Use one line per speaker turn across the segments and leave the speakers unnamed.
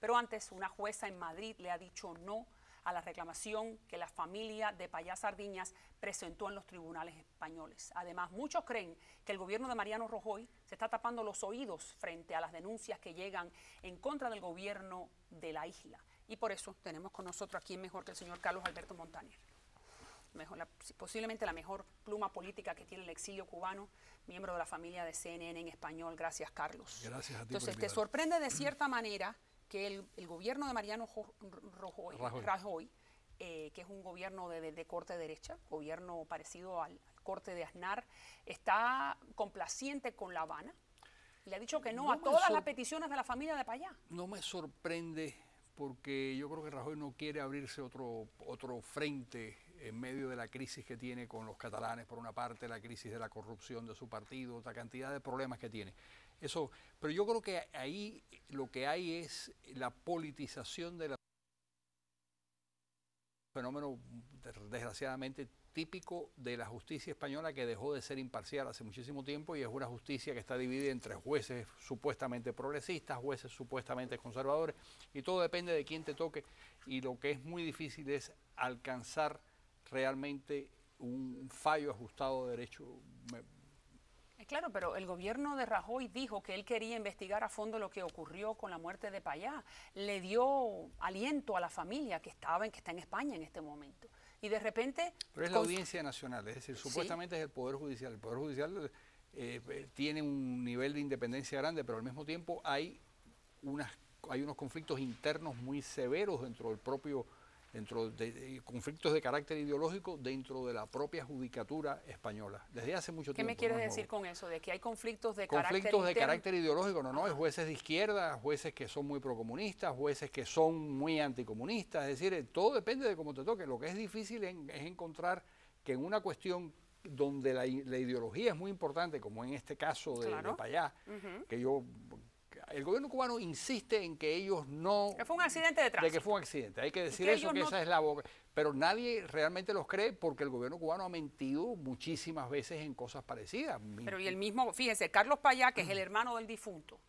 Pero antes, una jueza en Madrid le ha dicho no a la reclamación que la familia de Payá Sardiñas presentó en los tribunales españoles. Además, muchos creen que el gobierno de Mariano Rajoy se está tapando los oídos frente a las denuncias que llegan en contra del gobierno de la isla. Y por eso tenemos con nosotros a quién mejor que el señor Carlos Alberto Montaner. Posiblemente la mejor pluma política que tiene el exilio cubano, miembro de la familia de CNN en español. Gracias, Carlos.
Gracias a ti.
Entonces, ¿te sorprende de cierta manera que el gobierno de Mariano Rajoy, que es un gobierno de corte derecha, gobierno parecido al corte de Aznar, está complaciente con La Habana? Le ha dicho que no a todas las peticiones de la familia de Payá.
No me sorprende, porque yo creo que Rajoy no quiere abrirse otro frente en medio de la crisis que tiene con los catalanes, por una parte, la crisis de la corrupción de su partido, otra cantidad de problemas que tiene. Eso, pero yo creo que ahí lo que hay es la politización de la fenómeno desgraciadamente típico de la justicia española, que dejó de ser imparcial hace muchísimo tiempo y es una justicia que está dividida entre jueces supuestamente progresistas, jueces supuestamente conservadores, y todo depende de quién te toque, y lo que es muy difícil es alcanzar realmente un fallo ajustado de derecho.
Claro, pero el gobierno de Rajoy dijo que él quería investigar a fondo lo que ocurrió con la muerte de Payá. Le dio aliento a la familia que está en España en este momento. Y de repente...
Pero es la Audiencia Nacional, es decir, supuestamente ¿sí? Es el Poder Judicial. El Poder Judicial tiene un nivel de independencia grande, pero al mismo tiempo hay unos conflictos internos muy severos dentro del propio... dentro de conflictos de carácter ideológico dentro de la propia judicatura española, desde hace mucho tiempo.
¿Qué me quieres decir con eso? ¿De que hay conflictos de
carácter ideológico? No, hay jueces de izquierda, jueces que son muy procomunistas, jueces que son muy anticomunistas, es decir, todo depende de cómo te toque. Lo que es difícil es encontrar que en una cuestión donde la ideología es muy importante, como en este caso de Payá, que el gobierno cubano insiste en que ellos no...
Que fue un accidente de tránsito.
De que fue un accidente. Hay que decir eso, que esa es la boca. Pero nadie realmente los cree, porque el gobierno cubano ha mentido muchísimas veces en cosas parecidas.
Pero y el mismo, fíjese, Carlos Payá, que es el hermano del difunto,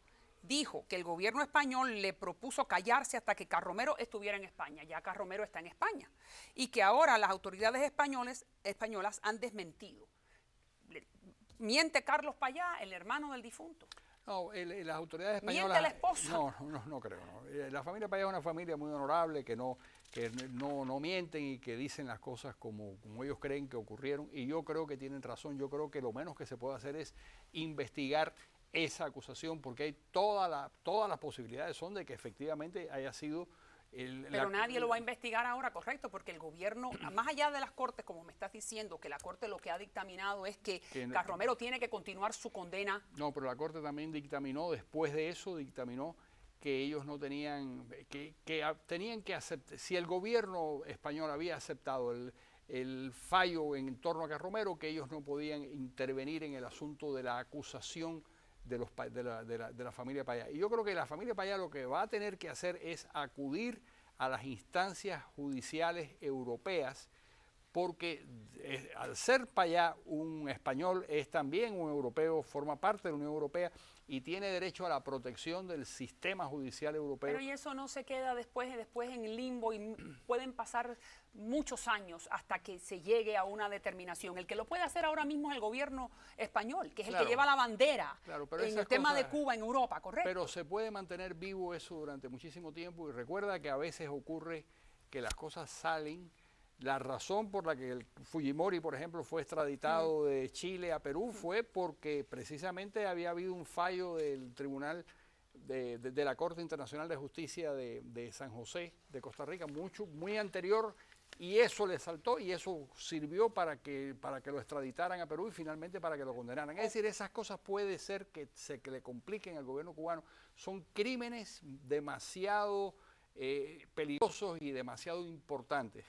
dijo que el gobierno español le propuso callarse hasta que Carromero estuviera en España. Ya Carromero está en España. Y que ahora las autoridades españolas han desmentido. ¿Miente Carlos Payá, el hermano del difunto?
No, las autoridades españolas...
¿Miente la esposa?
No creo. No. La familia Payá es una familia muy honorable, que no mienten y que dicen las cosas como ellos creen que ocurrieron, y yo creo que tienen razón. Yo creo que lo menos que se puede hacer es investigar esa acusación, porque hay todas las posibilidades son de que efectivamente haya sido...
Pero nadie lo va a investigar ahora, correcto, porque el gobierno, más allá de las Cortes, como me estás diciendo, que la Corte lo que ha dictaminado es que Carromero tiene que continuar su condena.
No, pero la Corte también dictaminó, después de eso, que ellos no tenían, que tenían que aceptar, si el gobierno español había aceptado el fallo en torno a Carromero, que ellos no podían intervenir en el asunto de la acusación de la familia Payá. Y yo creo que la familia Payá lo que va a tener que hacer es acudir a las instancias judiciales europeas, porque al ser Payá un español, es también un europeo, forma parte de la Unión Europea y tiene derecho a la protección del sistema judicial europeo.
Pero y eso no se queda después en limbo, y pueden pasar muchos años hasta que se llegue a una determinación. El que lo puede hacer ahora mismo es el gobierno español, que es el que lleva la bandera en el tema de Cuba en Europa, ¿correcto?
Pero se puede mantener vivo eso durante muchísimo tiempo, y recuerda que a veces ocurre que las cosas salen. La razón por la que el Fujimori, por ejemplo, fue extraditado de Chile a Perú fue porque precisamente había habido un fallo del Tribunal de la Corte Internacional de Justicia de San José, de Costa Rica, muy anterior, y eso le saltó y eso sirvió para que lo extraditaran a Perú y finalmente para que lo condenaran. Es decir, esas cosas puede ser que le compliquen al gobierno cubano. Son crímenes demasiado peligrosos y demasiado importantes,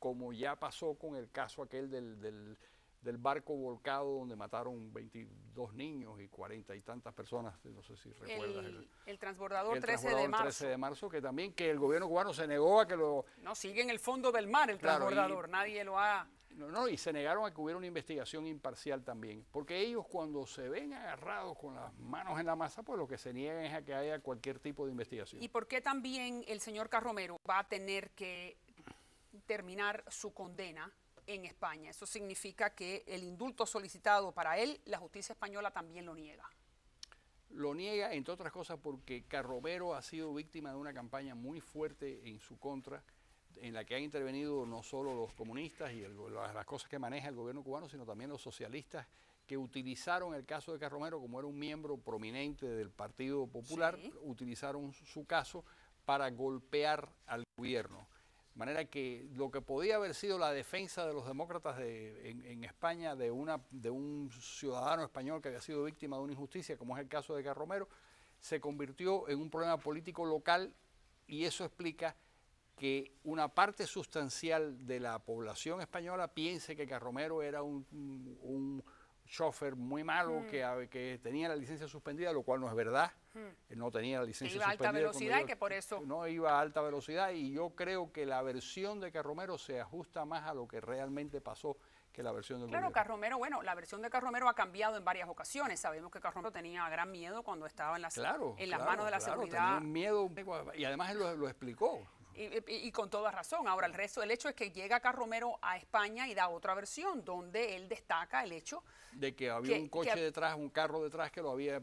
como ya pasó con el caso aquel del barco volcado donde mataron 22 niños y 40 y tantas personas, no sé si recuerdas.
El transbordador 13 de marzo.
13 de marzo, que también que el gobierno cubano se negó a que lo...
No, sigue en el fondo del mar el transbordador, nadie lo ha
No, y se negaron a que hubiera una investigación imparcial también, porque ellos cuando se ven agarrados con las manos en la masa, pues lo que se niegan es a que haya cualquier tipo de investigación.
¿Y por qué también el señor Carromero va a tener que terminar su condena en España? Eso significa que el indulto solicitado para él, la justicia española también lo niega.
Lo niega, entre otras cosas, porque Carromero ha sido víctima de una campaña muy fuerte en su contra, en la que han intervenido no solo los comunistas y las cosas que maneja el gobierno cubano, sino también los socialistas, que utilizaron el caso de Carromero, como era un miembro prominente del Partido Popular, sí, utilizaron su caso para golpear al gobierno. De manera que lo que podía haber sido la defensa de los demócratas en España de un ciudadano español que había sido víctima de una injusticia, como es el caso de Carromero, se convirtió en un problema político local, y eso explica que una parte sustancial de la población española piense que Carromero era un chofer muy malo que tenía la licencia suspendida, lo cual no es verdad. Él no tenía la licencia suspendida.
Iba a alta velocidad y que por eso...
No iba a alta velocidad, y yo creo que la versión de Carromero se ajusta más a lo que realmente pasó que la versión del gobierno.
Carromero, bueno, la versión de Carromero ha cambiado en varias ocasiones. Sabemos que Carromero tenía gran miedo cuando estaba en las manos de la seguridad.
Tenía un miedo, y además él lo explicó.
Y con toda razón. Ahora, el hecho es que llega Carromero a España y da otra versión donde él destaca el hecho
de que había un coche detrás, un carro detrás que lo había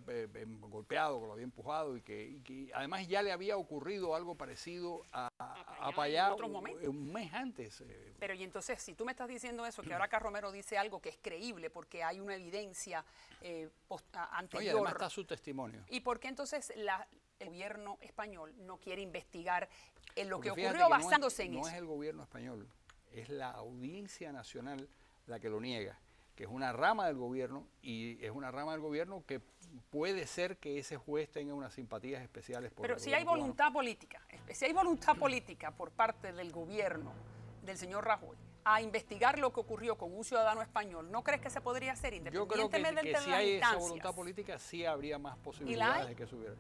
golpeado, que lo había empujado, y que además ya le había ocurrido algo parecido a Payá un mes antes.
Pero y entonces, si tú me estás diciendo eso, que ahora Carromero dice algo que es creíble porque hay una evidencia anterior.
Oye, además está su testimonio.
¿Y por qué entonces el gobierno español no quiere investigar en lo que ocurrió basándose en eso?
No es el gobierno español, es la Audiencia Nacional la que lo niega, que es una rama del gobierno, y es una rama del gobierno que puede ser que ese juez tenga unas simpatías especiales por el gobierno.
Pero si hay voluntad política, por parte del gobierno del señor Rajoy a investigar lo que ocurrió con un ciudadano español, ¿no crees que se podría hacer independientemente de las instancias?
Yo creo que si hay esa voluntad política, sí habría más posibilidades de que se hubiera.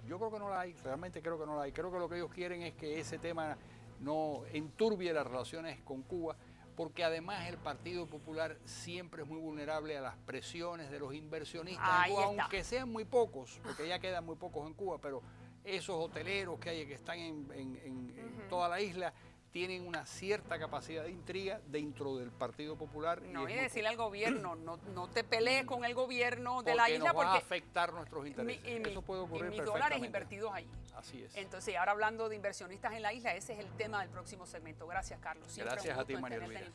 Yo creo que no la hay, realmente creo que no la hay. Creo que lo que ellos quieren es que ese tema no enturbie las relaciones con Cuba, porque además el Partido Popular siempre es muy vulnerable a las presiones de los inversionistas en Cuba, aunque sean muy pocos, porque ya quedan muy pocos en Cuba, pero esos hoteleros que están en toda la isla tienen una cierta capacidad de intriga dentro del Partido Popular.
No, y decirle al gobierno, no te pelees con el gobierno de la isla
porque va a afectar nuestros intereses. Eso puede ocurrir
perfectamente. Mis dólares invertidos allí.
Así es.
Entonces, ahora hablando de inversionistas en la isla, ese es el tema del próximo segmento. Gracias, Carlos.
Gracias a ti, María Elvira.